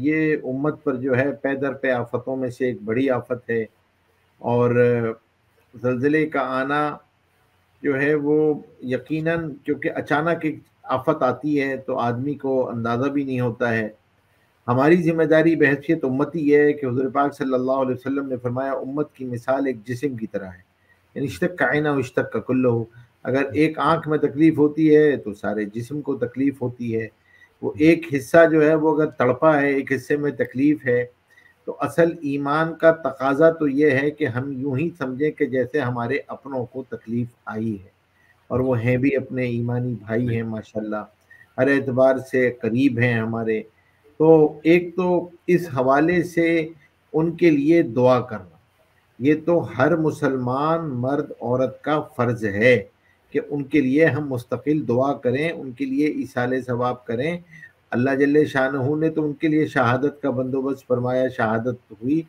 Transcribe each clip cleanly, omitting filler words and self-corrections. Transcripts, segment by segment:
یہ امت پر جو ہے پے در پے آفتوں میں سے ایک بڑی آفت ہے، اور زلزلے کا آنا جو ہے وہ یقیناً، کیونکہ اچانک ایک آفت آتی ہے تو آدمی کو اندازہ بھی نہیں ہوتا ہے۔ ہماری ذمہ داری بحیثیت امتی یہ ہے کہ حضور پاک صلی اللہ علیہ وسلم نے فرمایا امت کی مثال ایک جسم کی طرح ہے، یعنی اشتق عینہ اشتق کلہ، اگر ایک آنکھ میں تکلیف ہوتی ہے تو سارے جسم کو تکلیف ہوتی ہے۔ وہ ایک حصہ جو ہے وہ اگر تڑپا ہے، ایک حصے میں تکلیف ہے، تو اصل ایمان کا تقاضا تو یہ ہے کہ ہم یوں ہی سمجھیں کہ جیسے ہمارے اپنوں کو تکلیف آئی ہے، اور وہ ہیں بھی اپنے ایمانی بھائی ہیں ماشاءاللہ، ہر اعتبار سے قریب ہیں ہمارے۔ تو ایک تو اس حوالے سے ان کے لیے دعا کرنا، یہ تو ہر مسلمان مرد عورت کا فرض ہے کہ ان کے لیے ہم مستقل دعا کریں، ان کے لیے ایصال ثواب کریں۔ اللہ جل شانہ نے تو ان کے لیے شہادت کا بندوبست فرمایا، شہادت ہوئی،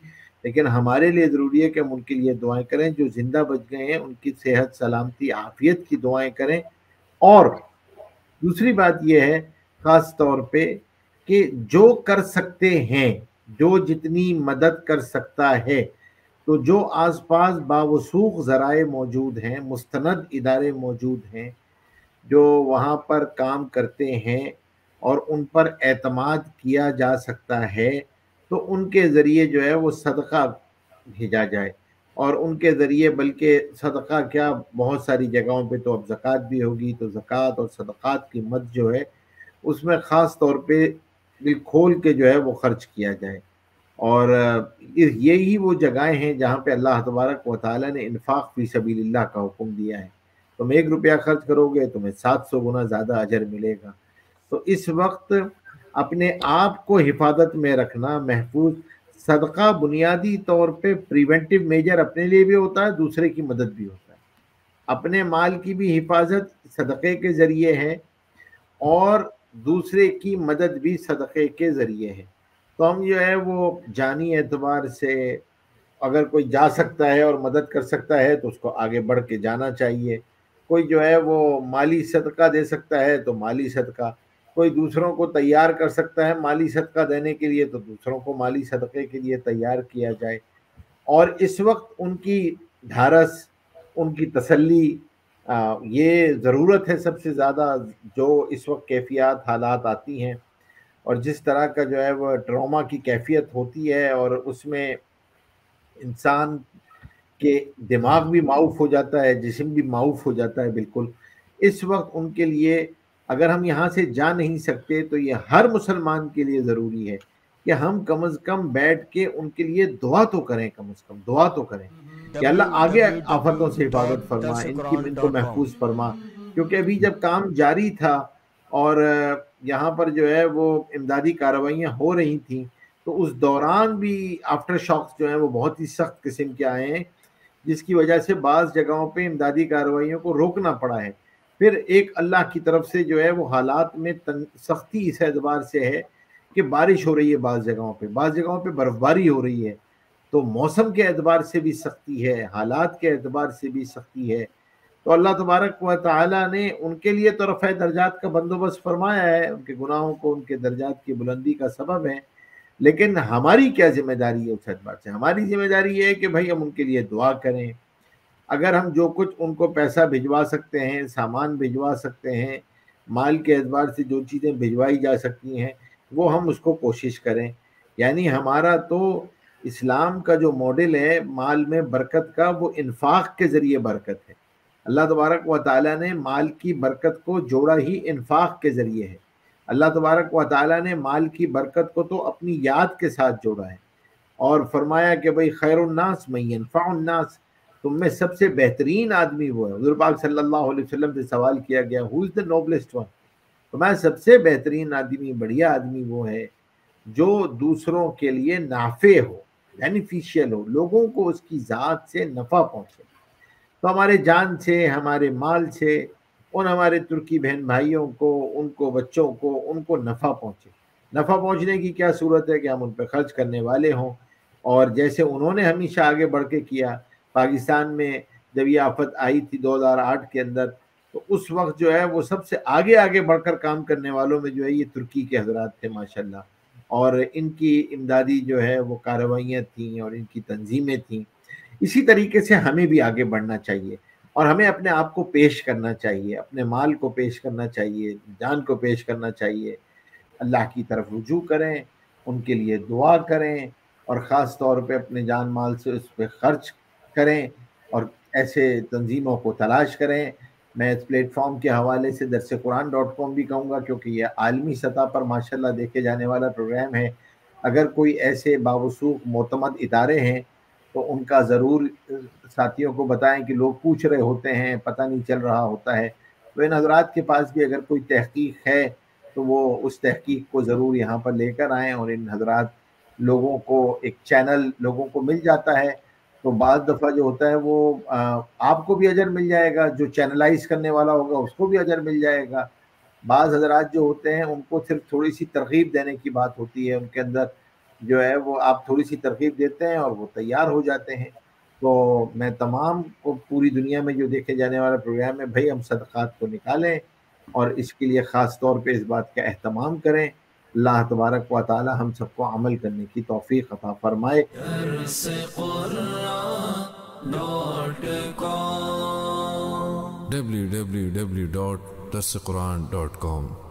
لیکن ہمارے لیے ضروری ہے کہ ہم ان کے لیے دعائیں کریں، جو زندہ بچ گئے ہیں ان کی صحت سلامتی عافیت کی دعائیں کریں۔ اور دوسری بات یہ ہے خاص طور پہ کہ جو کر سکتے ہیں، جو جتنی مدد کر سکتا ہے، تو جو آس پاس باوثوق ذرائع موجود ہیں، مستند ادارے موجود ہیں جو وہاں پر کام کرتے ہیں اور ان پر اعتماد کیا جا سکتا ہے، تو ان کے ذریعے جو ہے وہ صدقہ بھیجا جائے، اور ان کے ذریعے بلکہ صدقہ کیا، بہت ساری جگہوں پہ تو اب زکوٰۃ بھی ہوگی، تو زکوٰۃ اور صدقات کی مد جو ہے اس میں خاص طور پہ دل کھول کے جو ہے وہ خرچ کیا جائے۔ اور یہی وہ جگہیں ہیں جہاں پہ اللہ تبارک و تعالیٰ نے انفاق فی سبیل اللہ کا حکم دیا ہے۔ تم 1 روپیہ خرچ کرو گے تمہیں 700 گنا زیادہ اجر ملے گا۔ تو اس وقت اپنے آپ کو حفاظت میں رکھنا، محفوظ، صدقہ بنیادی طور پہ پریونٹیو میجر اپنے لیے بھی ہوتا ہے، دوسرے کی مدد بھی ہوتا ہے۔ اپنے مال کی بھی حفاظت صدقے کے ذریعے ہے، اور دوسرے کی مدد بھی صدقے کے ذریعے ہے۔ تو ہم جو ہے وہ جانی اعتبار سے اگر کوئی جا سکتا ہے اور مدد کر سکتا ہے تو اس کو آگے بڑھ کے جانا چاہیے۔ کوئی جو ہے وہ مالی صدقہ دے سکتا ہے تو مالی صدقہ، کوئی دوسروں کو تیار کر سکتا ہے مالی صدقہ دینے کے لیے تو دوسروں کو مالی صدقے کے لیے تیار کیا جائے۔ اور اس وقت ان کی ڈھارس، ان کی تسلی، یہ ضرورت ہے سب سے زیادہ، جو اس وقت کیفیات حالات آتی ہیں اور جس طرح کا جو ہے وہ ٹراما کی کیفیت ہوتی ہے، اور اس میں انسان کے دماغ بھی معاف ہو جاتا ہے، جسم بھی معاف ہو جاتا ہے بالکل۔ اس وقت ان کے لیے اگر ہم یہاں سے جا نہیں سکتے تو یہ ہر مسلمان کے لیے ضروری ہے کہ ہم کم از کم بیٹھ کے ان کے لیے دعا تو کریں، کم از کم دعا تو کریں کہ اللہ آگے آفتوں سے حفاظت فرما، ان کو www.darsuquran.com محفوظ فرما۔ کیونکہ ابھی جب کام جاری تھا اور یہاں پر جو ہے وہ امدادی کارروائیاں ہو رہی تھیں، تو اس دوران بھی آفٹر شاکس جو ہیں وہ بہت ہی سخت قسم کے آئے ہیں، جس کی وجہ سے بعض جگہوں پہ امدادی کارروائیوں کو روکنا پڑا ہے۔ پھر ایک اللہ کی طرف سے جو ہے وہ حالات میں سختی اس اعتبار سے ہے کہ بارش ہو رہی ہے بعض جگہوں پہ برف باری ہو رہی ہے، تو موسم کے اعتبار سے بھی سختی ہے، حالات کے اعتبار سے بھی سختی ہے۔ تو اللہ تبارک و تعالیٰ نے ان کے لیے تو رفع درجات کا بندوبست فرمایا ہے، ان کے گناہوں کو ان کے درجات کی بلندی کا سبب ہے، لیکن ہماری کیا ذمہ داری ہے اس اعتبار سے؟ ہماری ذمہ داری یہ ہے کہ بھائی ہم ان کے لیے دعا کریں۔ اگر ہم جو کچھ ان کو پیسہ بھجوا سکتے ہیں، سامان بھجوا سکتے ہیں، مال کے اعتبار سے جو چیزیں بھجوائی جا سکتی ہیں وہ ہم اس کو کوشش کریں۔ یعنی ہمارا تو اسلام کا جو ماڈل ہے مال میں برکت کا، وہ انفاق کے ذریعے برکت ہے۔ اللہ تبارک و تعالیٰ نے مال کی برکت کو جوڑا ہی انفاق کے ذریعے ہے۔ اللہ تبارک و تعالیٰ نے مال کی برکت کو تو اپنی یاد کے ساتھ جوڑا ہے، اور فرمایا کہ بھئی خیر الناس من ینفع الناس، تم میں سب سے بہترین آدمی وہ ہے۔ حضور پاک صلی اللہ علیہ وسلم سے سوال کیا گیا ہو از دا نوبلسٹ ون، فرمایا سب سے بہترین آدمی، بڑھیا آدمی وہ ہے جو دوسروں کے لیے نافع ہو، بینیفیشیل ہو، لوگوں کو اس کی ذات سے نفع پہنچے۔ تو ہمارے جان سے، ہمارے مال سے ان ہمارے ترکی بہن بھائیوں کو، ان کو بچوں کو، ان کو نفع پہنچے۔ نفع پہنچنے کی کیا صورت ہے کہ ہم ان پہ خرچ کرنے والے ہوں، اور جیسے انہوں نے ہمیشہ آگے بڑھ کے کیا۔ پاکستان میں جب یہ آفت آئی تھی 2008 کے اندر، تو اس وقت جو ہے وہ سب سے آگے بڑھ کر کام کرنے والوں میں جو ہے یہ ترکی کے حضرات تھے ماشاءاللہ، اور ان کی امدادی جو ہے وہ کارروائیاں تھیں اور ان کی تنظیمیں تھیں۔ اسی طریقے سے ہمیں بھی آگے بڑھنا چاہیے اور ہمیں اپنے آپ کو پیش کرنا چاہیے، اپنے مال کو پیش کرنا چاہیے، جان کو پیش کرنا چاہیے، اللہ کی طرف رجوع کریں، ان کے لیے دعا کریں اور خاص طور پہ اپنے جان مال سے اس پہ خرچ کریں اور ایسے تنظیموں کو تلاش کریں۔ میں اس پلیٹ فارم کے حوالے سے درسقرآن.com بھی کہوں گا، کیونکہ یہ عالمی سطح پر ماشاءاللہ دیکھے جانے والا پروگرام ہے۔ اگر کوئی ایسے باوثوق معتمد ادارے ہیں تو ان کا ضرور ساتھیوں کو بتائیں کہ لوگ پوچھ رہے ہوتے ہیں، پتہ نہیں چل رہا ہوتا ہے، تو ان حضرات کے پاس بھی اگر کوئی تحقیق ہے تو وہ اس تحقیق کو ضرور یہاں پر لے کر آئیں، اور ان حضرات لوگوں کو ایک چینل لوگوں کو مل جاتا ہے تو بعض دفعہ جو ہوتا ہے وہ آپ کو بھی اجر مل جائے گا، جو چینلائز کرنے والا ہوگا اس کو بھی اجر مل جائے گا۔ بعض حضرات جو ہوتے ہیں ان کو صرف تھوڑی سی ترغیب دینے کی بات ہوتی ہے، ان کے اندر جو ہے وہ آپ تھوڑی سی ترغیب دیتے ہیں اور وہ تیار ہو جاتے ہیں۔ تو میں تمام کو پوری دنیا میں جو دیکھے جانے والا پروگرام ہے، بھائی ہم صدقات کو نکالیں اور اس کے لیے خاص طور پہ اس بات کا اہتمام کریں۔ اللہ تبارک و تعالی ہم سب کو عمل کرنے کی توفیق عطا فرمائے۔ www.darsequran.com